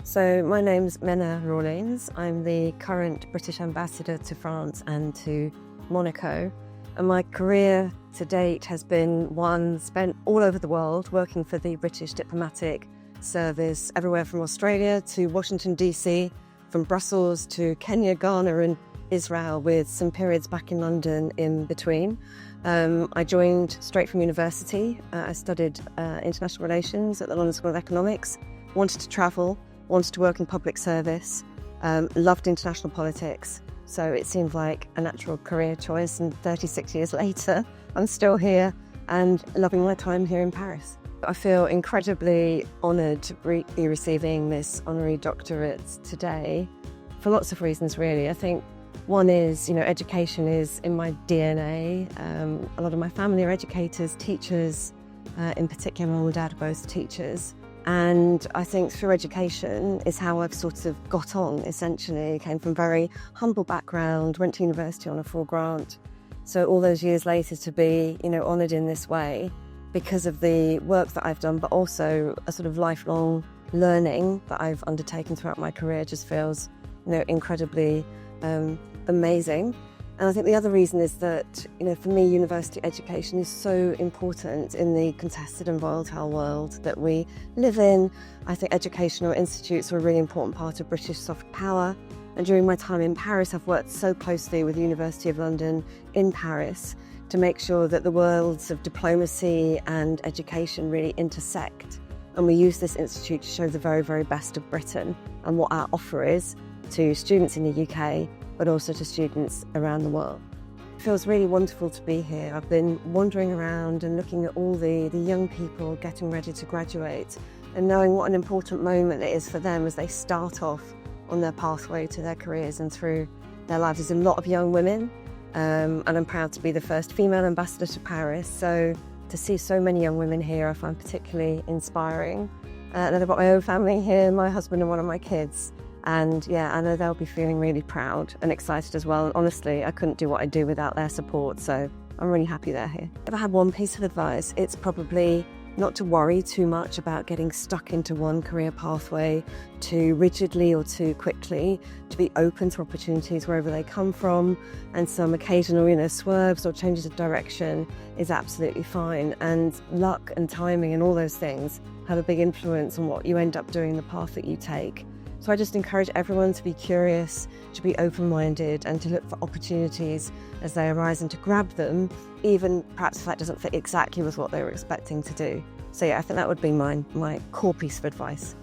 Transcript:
So my name's Menna Rawlings. I'm the current British Ambassador to France and to Monaco. And my career to date has been one spent all over the world working for the British Diplomatic Service, everywhere from Australia to Washington DC, from Brussels to Kenya, Ghana and Israel, with some periods back in London in between. I joined straight from university. I studied international relations at the London School of Economics, wanted to travel, wanted to work in public service, loved international politics. So it seemed like a natural career choice, and 36 years later, I'm still here and loving my time here in Paris. I feel incredibly honoured to be receiving this honorary doctorate today for lots of reasons, really. I think one is, education is in my DNA. A lot of my family are educators, teachers, in particular my mum and dad are both teachers. And I think through education is how I've sort of got on, essentially. Came from a very humble background, went to university on a full grant. So all those years later to be, honoured in this way because of the work that I've done, but also a sort of lifelong learning that I've undertaken throughout my career just feels, incredibly amazing. And I think the other reason is that, for me, university education is so important in the contested and volatile world that we live in. I think educational institutes are a really important part of British soft power. And during my time in Paris, I've worked so closely with the University of London in Paris to make sure that the worlds of diplomacy and education really intersect. And we use this institute to show the very, very best of Britain and what our offer is to students in the UK, but also to students around the world. It feels really wonderful to be here. I've been wandering around and looking at all the young people getting ready to graduate and knowing what an important moment it is for them as they start off on their pathway to their careers and through their lives. There's a lot of young women, and I'm proud to be the first female ambassador to Paris. So to see so many young women here, I find particularly inspiring. And I've got my own family here, my husband and one of my kids. And yeah, I know they'll be feeling really proud and excited as well. And honestly, I couldn't do what I do without their support. So I'm really happy they're here. If I had one piece of advice, it's probably not to worry too much about getting stuck into one career pathway too rigidly or too quickly, to be open to opportunities wherever they come from. And some occasional, swerves or changes of direction is absolutely fine. And luck and timing and all those things have a big influence on what you end up doing, the path that you take. So I just encourage everyone to be curious, to be open-minded and to look for opportunities as they arise and to grab them, even perhaps if that doesn't fit exactly with what they were expecting to do. So yeah, I think that would be my core piece of advice.